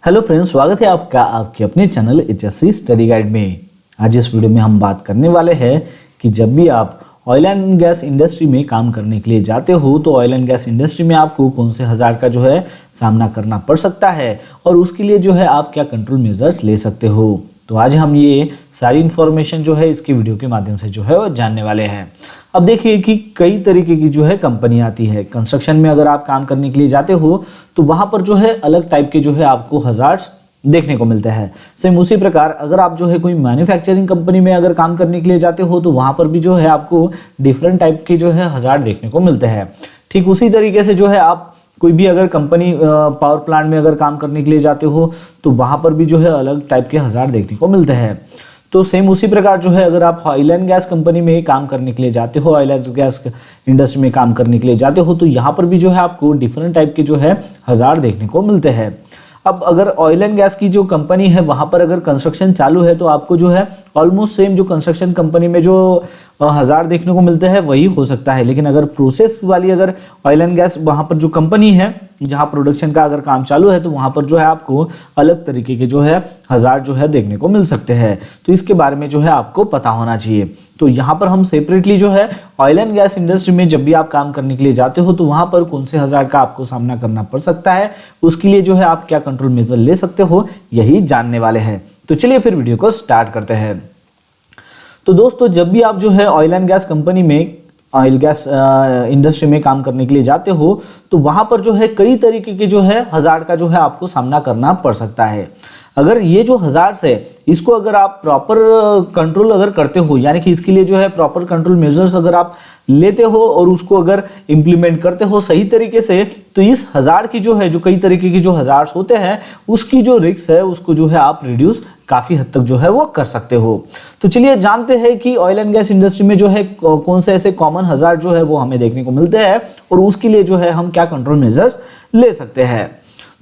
Hello friends, स्वागत है आपका आपके अपने चैनल HSC स्टडी गाइड में। आज इस वीडियो में हम बात करने वाले हैं कि जब भी आप ऑयल एंड गैस इंडस्ट्री में काम करने के लिए जाते हो तो ऑयल एंड गैस इंडस्ट्री में आपको कौन से हज़ार्ड का जो है सामना करना पड़ सकता है और उसके लिए जो है आप क्या कंट्रोल मेजर्स ले सकते हो। तो आज हम ये सारी इन्फॉर्मेशन जो है इसकी वीडियो के माध्यम से जो है वो जानने वाले हैं। अब देखिए कि कई तरीके की जो है कंपनी आती है। कंस्ट्रक्शन में अगर आप काम करने के लिए जाते हो तो वहाँ पर जो है अलग टाइप के जो है आपको हज़ार्ड्स देखने को मिलते हैं। सेम उसी प्रकार अगर आप जो है कोई मैन्युफैक्चरिंग कंपनी में अगर काम करने के लिए जाते हो तो वहाँ पर भी जो है आपको डिफरेंट टाइप के जो है हज़ार्ड देखने को मिलते हैं। ठीक उसी तरीके से जो है आप कोई भी अगर कंपनी पावर प्लांट में अगर काम करने के लिए जाते हो तो वहाँ पर भी जो है अलग टाइप के हज़ार्ड देखने को मिलते हैं। तो सेम उसी प्रकार जो है अगर आप ऑयल एंड गैस कंपनी में काम करने के लिए जाते हो, ऑयल एंड गैस इंडस्ट्री में काम करने के लिए जाते हो तो यहाँ पर भी जो है आपको डिफरेंट टाइप के जो है हज़ार्ड देखने को मिलते हैं। अब अगर ऑयल एंड गैस की जो कंपनी है वहाँ पर अगर कंस्ट्रक्शन चालू है तो आपको जो है ऑलमोस्ट सेम जो कंस्ट्रक्शन कंपनी में जो हज़ार्ड देखने को मिलते हैं वही हो सकता है। लेकिन अगर प्रोसेस वाली अगर ऑयल एंड गैस वहाँ पर जो कंपनी है जहाँ प्रोडक्शन का अगर काम चालू है तो वहाँ पर जो है आपको अलग तरीके के जो है हज़ार्ड जो है देखने को मिल सकते हैं। तो इसके बारे में जो है आपको पता होना चाहिए। तो यहाँ पर हम सेपरेटली जो है ऑयल एंड गैस इंडस्ट्री में जब भी आप काम करने के लिए जाते हो तो वहाँ पर कौन से हज़ार्ड का आपको सामना करना पड़ सकता है, उसके लिए जो है आप क्या कंट्रोल मेजर ले सकते हो, यही जानने वाले हैं। तो चलिए फिर वीडियो को स्टार्ट करते हैं। तो दोस्तों, जब भी आप जो है ऑयल एंड गैस कंपनी में ऑयल गैस इंडस्ट्री में काम करने के लिए जाते हो तो वहाँ पर जो है कई तरीके के जो है हज़ार्ड का जो है आपको सामना करना पड़ सकता है। अगर ये जो हज़ार्ड्स है इसको अगर आप प्रॉपर कंट्रोल अगर करते हो, यानी कि इसके लिए जो है प्रॉपर कंट्रोल मेजर्स अगर आप लेते हो और उसको अगर इम्प्लीमेंट करते हो सही तरीके से, तो इस हज़ार्ड की जो है जो कई तरीके की जो हज़ार्ड्स होते हैं उसकी जो रिस्क है उसको जो है आप रिड्यूस काफ़ी हद तक जो है वो कर सकते हो। तो चलिए जानते हैं कि ऑयल एंड गैस इंडस्ट्री में जो है कौन से ऐसे कॉमन हज़ार्ड जो है वो हमें देखने को मिलते हैं और उसके लिए जो है हम क्या कंट्रोल मेजर्स ले सकते हैं।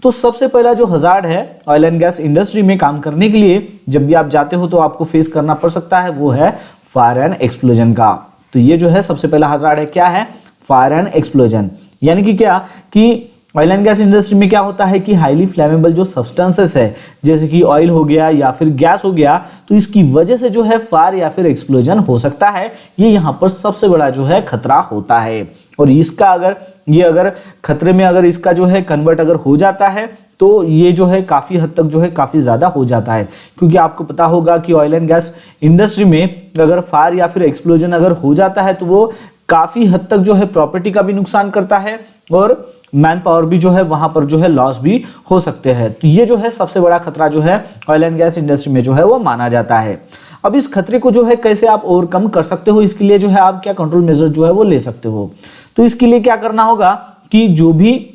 तो सबसे पहला जो हज़ार्ड है ऑयल एंड गैस इंडस्ट्री में काम करने के लिए जब भी आप जाते हो तो आपको फेस करना पड़ सकता है, वो है फायर एंड एक्सप्लोजन का। तो ये जो है सबसे पहला हज़ार्ड है, क्या है? Fire and explosion. यानी कि क्या कि ऑयल एंड गैस इंडस्ट्री में क्या होता है कि हाईली फ्लेमेबल जो सब्सटेंसेस है जैसे कि ऑयल हो गया या फिर गैस हो गया, तो इसकी वजह से जो है फायर या फिर एक्सप्लोजन हो सकता है। ये यहाँ पर सबसे बड़ा जो है खतरा होता है। और इसका अगर खतरे में अगर इसका जो है कन्वर्ट अगर हो जाता है तो ये जो है काफ़ी हद तक जो है काफ़ी ज़्यादा हो जाता है। क्योंकि आपको पता होगा कि ऑयल एंड गैस इंडस्ट्री में अगर फायर या फिर एक्सप्लोजन अगर हो जाता है तो वो काफ़ी हद तक जो है प्रॉपर्टी का भी नुकसान करता है और मैन पावर भी जो है वहाँ पर जो है लॉस भी हो सकते हैं। तो ये जो है सबसे बड़ा खतरा जो है ऑयल एंड गैस इंडस्ट्री में जो है वो माना जाता है। अब इस खतरे को जो है कैसे आप ओवरकम कर सकते हो, इसके लिए जो है आप क्या कंट्रोल मेजर जो है वो ले सकते हो। तो इसके लिए क्या करना होगा कि जो भी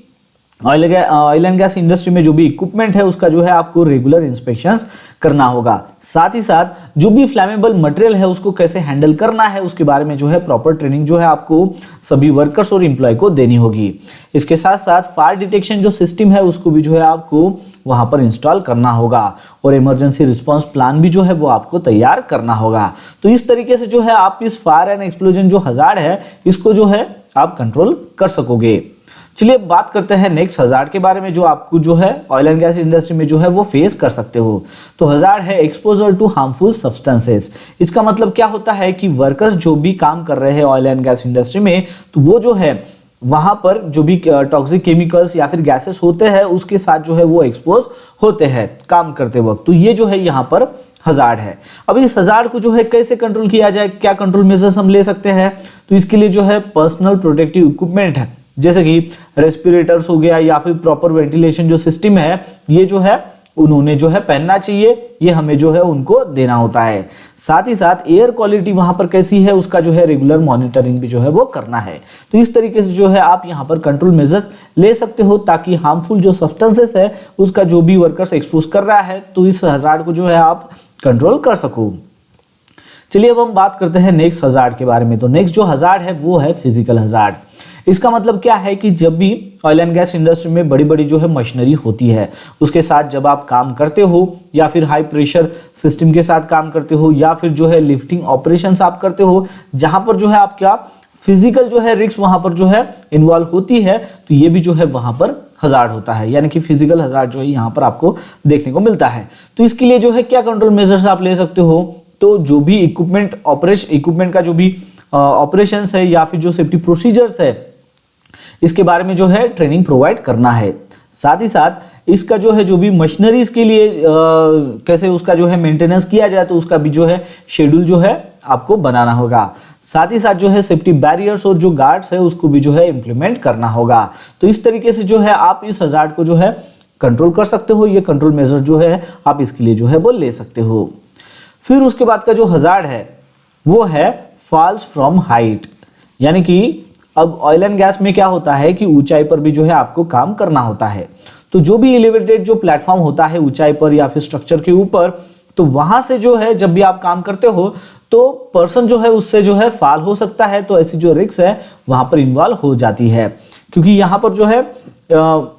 ऑयल एंड गैस इंडस्ट्री में जो भी इक्विपमेंट है उसका जो है आपको रेगुलर इंस्पेक्शंस करना होगा। साथ ही साथ जो भी फ्लैमेबल मटेरियल है उसको कैसे हैंडल करना है उसके बारे में जो है प्रॉपर ट्रेनिंग जो है आपको सभी वर्कर्स और एम्प्लॉय को देनी होगी। इसके साथ साथ फायर डिटेक्शन जो सिस्टम है उसको भी जो है आपको वहां पर इंस्टॉल करना होगा और इमरजेंसी रिस्पांस प्लान भी जो है वो आपको तैयार करना होगा। तो इस तरीके से जो है आप इस फायर एंड एक्सप्लोजन जो हज़ार्ड है इसको जो है आप कंट्रोल कर सकोगे। चलिए बात करते हैं नेक्स्ट हज़ार्ड के बारे में जो आपको जो है ऑयल एंड गैस इंडस्ट्री में जो है वो फेस कर सकते हो। तो हज़ार्ड है एक्सपोजर टू हार्मफुल सब्सटेंसेस। इसका मतलब क्या होता है कि वर्कर्स जो भी काम कर रहे हैं ऑयल एंड गैस इंडस्ट्री में तो वो जो है वहाँ पर जो भी टॉक्सिक केमिकल्स या फिर गैसेस होते हैं उसके साथ जो है वो एक्सपोज होते हैं काम करते वक्त। तो ये जो है यहाँ पर हज़ार्ड है। अब इस हज़ार्ड को जो है कैसे कंट्रोल किया जाए, क्या कंट्रोल मेजर्स हम ले सकते हैं। तो इसके लिए जो है पर्सनल प्रोटेक्टिव इक्विपमेंट है जैसे कि रेस्पिरेटर्स हो गया या फिर प्रॉपर वेंटिलेशन जो सिस्टम है ये जो है उन्होंने जो है पहनना चाहिए, ये हमें जो है उनको देना होता है। साथ ही साथ एयर क्वालिटी वहां पर कैसी है उसका जो है रेगुलर मॉनिटरिंग भी जो है वो करना है। तो इस तरीके से जो है आप यहाँ पर कंट्रोल मेजर्स ले सकते हो ताकि हार्मफुल जो सब्सटेंसेस है उसका जो भी वर्कर्स एक्सपोज कर रहा है तो इस हज़ार्ड को जो है आप कंट्रोल कर सको। चलिए अब हम बात करते हैं नेक्स्ट हज़ार्ड के बारे में। तो नेक्स्ट जो हज़ार्ड है वो है फिजिकल हज़ार्ड। इसका मतलब क्या है कि जब भी ऑयल एंड गैस इंडस्ट्री में बड़ी बड़ी जो है मशीनरी होती है उसके साथ जब आप काम करते हो या फिर हाई प्रेशर सिस्टम के साथ काम करते हो या फिर जो है लिफ्टिंग ऑपरेशंस आप करते हो जहां पर जो है आपका फिजिकल जो है रिस्क वहां पर जो है इन्वॉल्व होती है, तो ये भी जो है वहां पर हजार्ड होता है, यानी कि फिजिकल हजार्ड जो है यहाँ पर आपको देखने को मिलता है। तो इसके लिए जो है क्या कंट्रोल मेजर्स आप ले सकते हो, तो जो भी इक्विपमेंट का जो भी ऑपरेशंस है या फिर जो सेफ्टी प्रोसीजर्स है, इसके बारे में जो है ट्रेनिंग प्रोवाइड करना है। साथ ही साथ इसका जो है जो भी मशीनरीज के लिए कैसे उसका जो है मेंटेनेंस किया जाए, तो उसका भी जो है शेड्यूल जो है आपको बनाना होगा। साथ ही साथ जो है सेफ्टी बैरियर्स और जो गार्ड्स है उसको भी जो है इंप्लीमेंट करना होगा। तो इस तरीके से जो है आप इस हजार्ड को जो है कंट्रोल कर सकते हो। ये कंट्रोल मेजर जो है आप इसके लिए जो है वो ले सकते हो। फिर उसके बाद का जो हजार्ड है वो है फॉल्स फ्रॉम हाइट, यानी कि अब ऑयल एंड गैस में क्या होता है कि ऊंचाई पर भी जो है आपको काम करना होता है। तो जो भी एलिवेटेड जो प्लेटफॉर्म होता है ऊंचाई पर या फिर स्ट्रक्चर के ऊपर, तो वहां से जो है जब भी आप काम करते हो तो पर्सन जो है उससे जो है फॉल हो सकता है। तो ऐसी जो रिस्क है वहां पर इन्वॉल्व हो जाती है, क्योंकि यहाँ पर जो है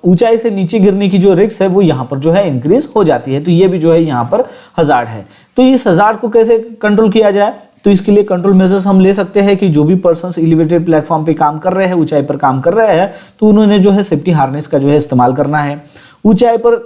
ऊंचाई से नीचे गिरने की जो रिस्क है वो यहाँ पर जो है इंक्रीज हो जाती है। तो ये भी जो है यहाँ पर हजार्ड है। तो इस हजार्ड को कैसे कंट्रोल किया जाए, तो इसके लिए कंट्रोल मेजर्स हम ले सकते हैं कि जो भी पर्सन्स एलिवेटेड प्लेटफॉर्म पे काम कर रहे हैं, ऊंचाई पर काम कर रहे हैं, तो उन्होंने जो है सेफ्टी हार्नेस का जो है इस्तेमाल करना है। ऊंचाई पर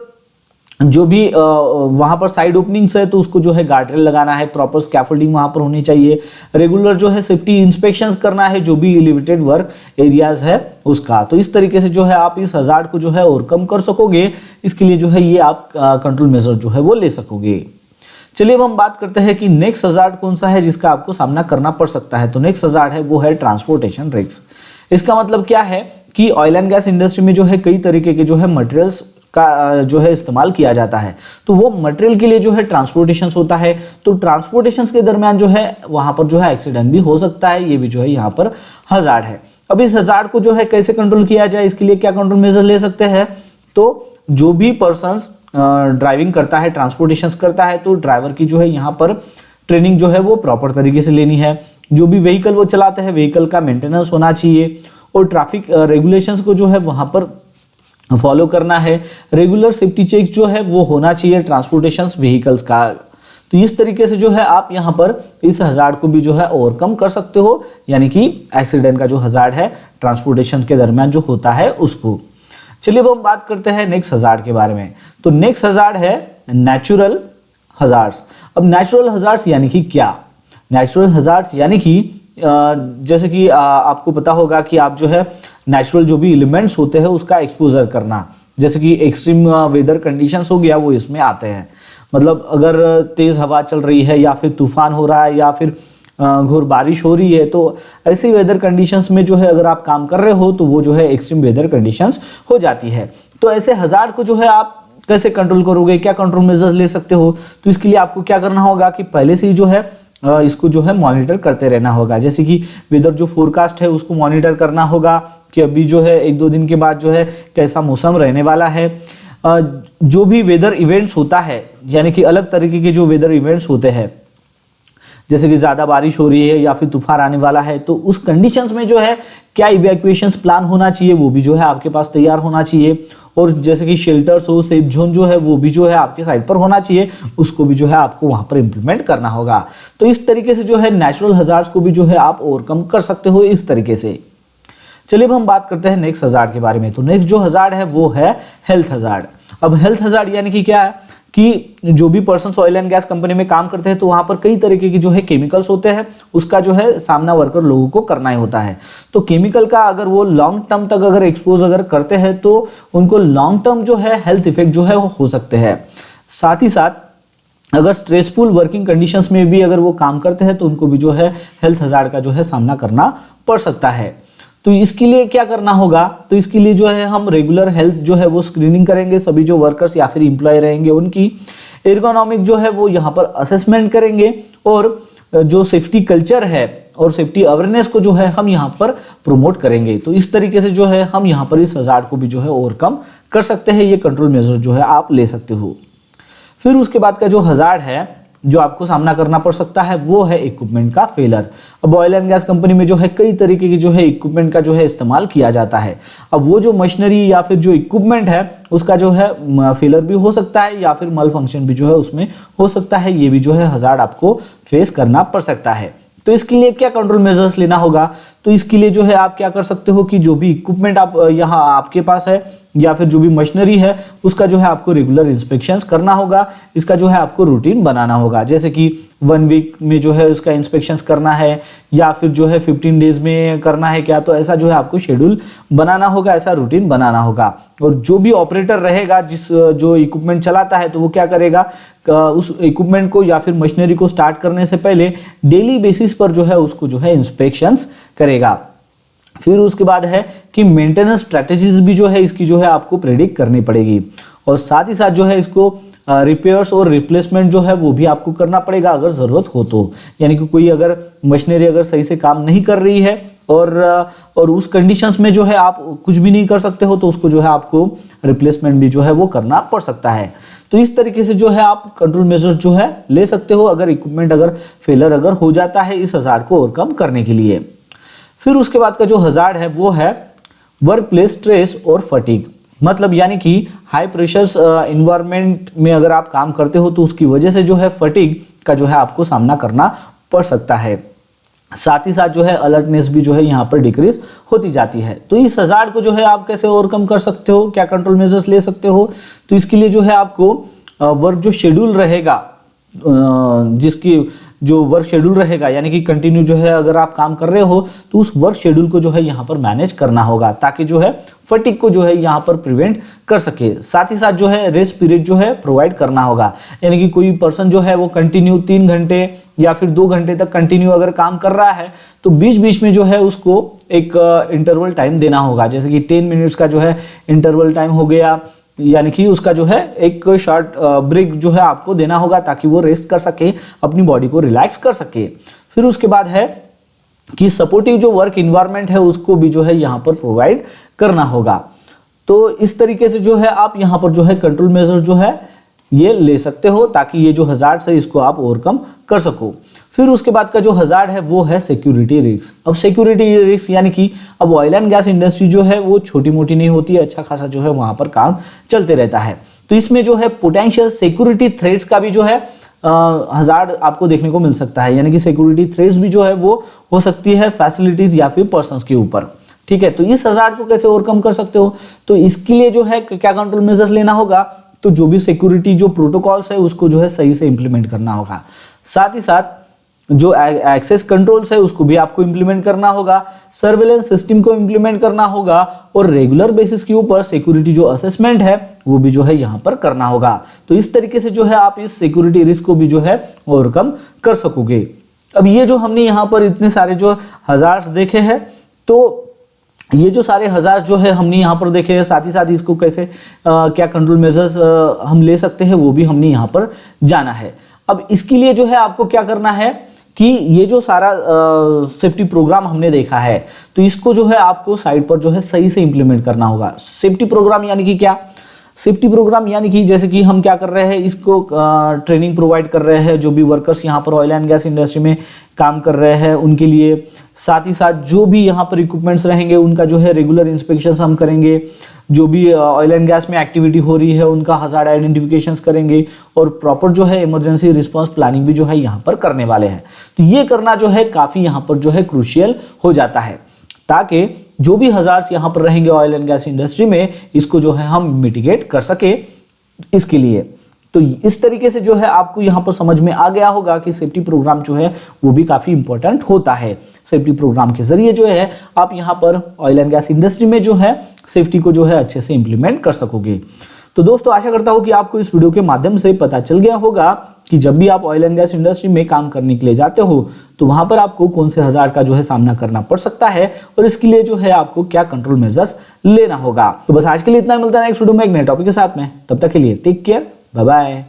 जो भी वहां पर साइड ओपनिंग्स है तो उसको जो है गार्डरेल लगाना है, प्रॉपर स्कैफोल्डिंग वहां पर होनी चाहिए। रेगुलर जो है सेफ्टी इंस्पेक्शंस करना है जो भी एलिवेटेड वर्क एरियाज है उसका। तो इस तरीके से जो है आप इस हजार्ड को जो है ओवरकम कर सकोगे। इसके लिए जो है ये आप कंट्रोल मेजर जो है वो ले सकोगे। चलिए अब हम बात करते हैं कि नेक्स्ट हजार्ड कौन सा है जिसका आपको सामना करना पड़ सकता है। तो नेक्स्ट हजार्ड है वो है ट्रांसपोर्टेशन रिस्क। इसका मतलब क्या है कि ऑयल एंड गैस इंडस्ट्री में जो है कई तरीके के जो है मटेरियल्स का जो है इस्तेमाल किया जाता है। तो वो मटेरियल के लिए जो है ट्रांसपोर्टेशन होता है। तो ट्रांसपोर्टेशन के दरमियान जो है वहां पर जो है एक्सीडेंट भी हो सकता है। ये भी जो है यहाँ पर हजार्ड है। अब इस हजार्ड को जो है कैसे कंट्रोल किया जाए, इसके लिए क्या कंट्रोल मेजर ले सकते हैं, तो जो भी पर्सन ड्राइविंग करता है, ट्रांसपोर्टेशन करता है, तो ड्राइवर की जो है यहाँ पर ट्रेनिंग जो है वो प्रॉपर तरीके से लेनी है। जो भी व्हीकल वो चलाते हैं व्हीकल का मेंटेनेंस होना चाहिए और ट्रैफिक रेगुलेशंस को जो है वहां पर फॉलो करना है। रेगुलर सेफ्टी चेक जो है वो होना चाहिए ट्रांसपोर्टेशन व्हीकल्स का। तो इस तरीके से जो है आप यहाँ पर इस हजार्ड को भी जो है ओवरकम कर सकते हो, यानी कि एक्सीडेंट का जो हजार्ड है ट्रांसपोर्टेशन के दरमियान जो होता है उसको। चलिए अब हम बात करते हैं नेक्स्ट हजार्ड के बारे में। तो नेक्स्ट हजार्ड है नेचुरल हजार्ड्स। अब नेचुरल हजार्ड्स यानी कि क्या? नेचुरल हजार्ड्स यानी कि जैसे कि आपको पता होगा कि आप जो है नेचुरल जो भी एलिमेंट्स होते हैं उसका एक्सपोजर करना, जैसे कि एक्सट्रीम वेदर कंडीशंस हो गया वो इसमें आते हैं। मतलब अगर तेज हवा चल रही है या फिर तूफान हो रहा है या फिर घोर बारिश हो रही है, तो ऐसी वेदर कंडीशंस में जो है अगर आप काम कर रहे हो तो वो जो है एक्सट्रीम वेदर कंडीशंस हो जाती है। तो ऐसे हजार्ड को जो है आप कैसे कंट्रोल करोगे, क्या कंट्रोल मेजर्स ले सकते हो, तो इसके लिए आपको क्या करना होगा कि पहले से ही जो है इसको जो है मॉनिटर करते रहना होगा। जैसे कि वेदर जो फोरकास्ट है उसको मॉनिटर करना होगा कि अभी जो है 1-2 दिन के बाद जो है कैसा मौसम रहने वाला है। जो भी वेदर इवेंट्स होता है, यानी कि अलग तरीके के जो वेदर इवेंट्स होते हैं, जैसे कि ज़्यादा बारिश हो रही है या फिर तूफान आने वाला है, तो उस कंडीशंस में जो है क्या इवैक्यूएशंस प्लान होना चाहिए वो भी जो है आपके पास तैयार होना चाहिए। और जैसे कि शेल्टर्स हो, सेफ जोन जो है वो भी जो है आपके साइड पर होना चाहिए, उसको भी जो है आपको वहां पर इंप्लीमेंट करना होगा। तो इस तरीके से जो है नेचुरल हजार्ड्स को भी जो है आप ओवरकम कर सकते हो इस तरीके से। चलिए अब हम बात करते हैं नेक्स्ट हजार्ड के बारे में। तो नेक्स्ट जो हजार्ड है वो है हेल्थ हजार्ड। अब हेल्थ हजार्ड यानी कि क्या है कि जो भी person oil and gas company में काम करते हैं तो वहां पर कई तरीके की जो है केमिकल्स होते हैं, उसका जो है सामना वर्कर लोगों को करना ही होता है। तो केमिकल का अगर वो लॉन्ग टर्म तक अगर एक्सपोज अगर करते हैं तो उनको लॉन्ग टर्म जो है हेल्थ इफेक्ट जो है वो हो सकते हैं। साथ ही साथ अगर स्ट्रेसफुल वर्किंग कंडीशंस में भी अगर वो काम करते हैं तो उनको भी जो है हेल्थ हजार्ड का जो है सामना करना पड़ सकता है। तो इसके लिए क्या करना होगा, तो इसके लिए जो है हम रेगुलर हेल्थ जो है वो स्क्रीनिंग करेंगे, सभी जो वर्कर्स या फिर एम्प्लॉय रहेंगे उनकी एर्गोनॉमिक जो है वो यहाँ पर असेसमेंट करेंगे और जो सेफ्टी कल्चर है और सेफ्टी अवेयरनेस को जो है हम यहाँ पर प्रमोट करेंगे। तो इस तरीके से जो है हम यहाँ पर इस हजार्ड को भी जो है ओवरकम कर सकते हैं। ये कंट्रोल मेजर जो है आप ले सकते हो। फिर उसके बाद का जो हजार्ड है जो आपको सामना करना पड़ सकता है वो है इक्विपमेंट का फेलर। अब ऑयल एंड गैस कंपनी में जो है कई तरीके की जो है इक्विपमेंट का जो है इस्तेमाल किया जाता है। अब वो जो मशीनरी या फिर जो इक्विपमेंट है उसका जो है फेलर भी हो सकता है या फिर मल फंक्शन भी जो है उसमें हो सकता है। ये भी जो है हजार्ड आपको फेस करना पड़ सकता है। तो इसके लिए क्या कंट्रोल मेजर्स लेना होगा, तो इसके लिए जो है आप क्या कर सकते हो कि जो भी इक्विपमेंट आप यहाँ आपके पास है या फिर जो भी मशीनरी है उसका जो है आपको रेगुलर इंस्पेक्शंस करना होगा। इसका जो है आपको रूटीन बनाना होगा, जैसे कि 1 वीक में जो है उसका इंस्पेक्शंस करना है या फिर जो है 15 डेज में करना है क्या, तो ऐसा जो है आपको शेड्यूल बनाना होगा, ऐसा रूटीन बनाना होगा। और जो भी ऑपरेटर रहेगा जो इक्विपमेंट चलाता है तो वो क्या करेगा, उस इक्विपमेंट को या फिर मशीनरी को स्टार्ट करने से पहले डेली बेसिस पर जो है उसको जो है इंस्पेक्शंस करेगा। फिर उसके बाद है कि मेंटेनेंस स्ट्रेटजीज भी जो है इसकी जो है आपको प्रेडिक्ट करनी पड़ेगी, और साथ ही साथ जो है इसको रिपेयर्स और रिप्लेसमेंट जो है वो भी आपको करना पड़ेगा अगर ज़रूरत हो तो। यानी कि कोई अगर मशीनरी अगर सही से काम नहीं कर रही है और उस कंडीशंस में जो है आप कुछ भी नहीं कर सकते हो तो उसको जो है आपको रिप्लेसमेंट भी जो है वो करना पड़ सकता है। तो इस तरीके से जो है आप कंट्रोल मेजर्स जो है ले सकते हो अगर इक्विपमेंट अगर फेलर अगर हो जाता है इस हज़ार्ड को ओवरकम करने के लिए। फिर उसके बाद का जो हज़ार्ड है वो है वर्क प्लेस स्ट्रेस और फटीग, मतलब यानी कि हाई प्रेशर्स इन्वायरमेंट में अगर आप काम करते हो तो उसकी वजह से जो है फटीग का जो है आपको सामना करना पड़ सकता है। साथ ही साथ जो है अलर्टनेस भी जो है यहाँ पर डिक्रीज होती जाती है। तो इस हज़ार्ड को जो है आप कैसे ओवरकम कर सकते हो, क्या कंट्रोल मेजर्स ले सकते हो, तो इसके लिए जो है आपको वर्क जो शेड्यूल रहेगा, जिसकी जो वर्क शेड्यूल रहेगा यानी कि कंटिन्यू जो है अगर आप काम कर रहे हो तो उस वर्क शेड्यूल को जो है यहाँ पर मैनेज करना होगा ताकि जो है फटीग को जो है यहाँ पर प्रिवेंट कर सके। साथ ही साथ जो है रेस्ट पीरियड जो है प्रोवाइड करना होगा, यानी कि कोई पर्सन जो है वो कंटिन्यू 3 घंटे या फिर 2 घंटे तक कंटिन्यू अगर काम कर रहा है तो बीच बीच में जो है उसको एक इंटरवल टाइम देना होगा, जैसे कि 10 मिनट्स का जो है इंटरवल टाइम हो गया, यानी कि उसका जो है एक शॉर्ट ब्रेक जो है आपको देना होगा ताकि वो रेस्ट कर सके, अपनी बॉडी को रिलैक्स कर सके। फिर उसके बाद है कि सपोर्टिव जो वर्क इन्वायरमेंट है उसको भी जो है यहाँ पर प्रोवाइड करना होगा। तो इस तरीके से जो है आप यहाँ पर जो है कंट्रोल मेजर जो है ये ले सकते हो ताकि ये जो हज़ार्ड है इसको आप ओवरकम कर सको। फिर उसके बाद का जो हज़ार्ड है वो है सिक्योरिटी रिस्क। अब सिक्योरिटी रिस्क यानी कि अब ऑयल एंड गैस इंडस्ट्री जो है वो छोटी मोटी नहीं होती है, अच्छा खासा जो है वहाँ पर काम चलते रहता है। तो इसमें जो है पोटेंशियल सिक्योरिटी थ्रेट्स का भी जो है हज़ार्ड आपको देखने को मिल सकता है, यानी कि सिक्योरिटी थ्रेट्स भी जो है वो हो सकती है फैसिलिटीज या फिर पर्सनस के ऊपर। ठीक है, तो इस हज़ार्ड को कैसे ओवरकम कर सकते हो, तो इसके लिए जो है क्या कंट्रोल मेजर्स लेना होगा, तो जो भी सिक्योरिटी जो प्रोटोकॉल्स है उसको जो है सही से इंप्लीमेंट करना होगा। साथ ही साथ जो एक्सेस कंट्रोल्स है उसको भी आपको इंप्लीमेंट करना होगा, सर्वेलेंस सिस्टम को इंप्लीमेंट करना होगा और रेगुलर बेसिस के ऊपर सिक्योरिटी जो असेसमेंट है वो भी जो है यहाँ पर करना होगा। तो इस तरीके से जो है आप इस सिक्योरिटी रिस्क को भी जो है ओवरकम कर सकोगे। अब ये जो हमने यहाँ पर इतने सारे जो हज़ार्ड देखे हैं, तो ये जो सारे हज़ार्ड जो है हमने यहाँ पर देखे हैं, साथ ही साथ इसको कैसे क्या कंट्रोल मेजर्स हम ले सकते हैं वो भी हमने यहाँ पर जाना है। अब इसके लिए जो है आपको क्या करना है कि ये जो सारा सेफ्टी प्रोग्राम हमने देखा है तो इसको जो है आपको साइट पर जो है सही से इंप्लीमेंट करना होगा। सेफ्टी प्रोग्राम यानी कि क्या, सेफ्टी प्रोग्राम यानी कि जैसे कि हम क्या कर रहे हैं, इसको ट्रेनिंग प्रोवाइड कर रहे हैं जो भी वर्कर्स यहाँ पर ऑयल एंड गैस इंडस्ट्री में काम कर रहे हैं उनके लिए। साथ ही साथ जो भी यहाँ पर इक्विपमेंट्स रहेंगे उनका जो है रेगुलर इंस्पेक्शंस हम करेंगे, जो भी ऑयल एंड गैस में एक्टिविटी हो रही है उनका हज़ार्ड आइडेंटिफिकेशंस करेंगे और प्रॉपर जो है इमरजेंसी रिस्पांस प्लानिंग भी जो है यहाँ पर करने वाले हैं। तो ये करना जो है काफ़ी यहाँ पर जो है क्रूशियल हो जाता है ताकि जो भी हज़ार्ड्स यहाँ पर रहेंगे ऑयल एंड गैस इंडस्ट्री में इसको जो है हम मिटिगेट कर सके इसके लिए। तो इस तरीके से जो है आपको यहाँ पर समझ में आ गया होगा कि सेफ्टी प्रोग्राम जो है वो भी काफ़ी इंपॉर्टेंट होता है। सेफ्टी प्रोग्राम के जरिए जो है आप यहाँ पर ऑयल एंड गैस इंडस्ट्री में जो है सेफ्टी को जो है अच्छे से इंप्लीमेंट कर सकोगे। तो दोस्तों आशा करता हूँ कि आपको इस वीडियो के माध्यम से पता चल गया होगा कि जब भी आप ऑयल एंड गैस इंडस्ट्री में काम करने के लिए जाते हो तो वहां पर आपको कौन से हज़ार्ड का जो है सामना करना पड़ सकता है और इसके लिए जो है आपको क्या कंट्रोल मेजर्स लेना होगा। तो बस आज के लिए इतना, मिलता है नेक्स्ट वीडियो में एक नए टॉपिक के साथ में। तब तक के लिए टेक केयर, बाय बाय।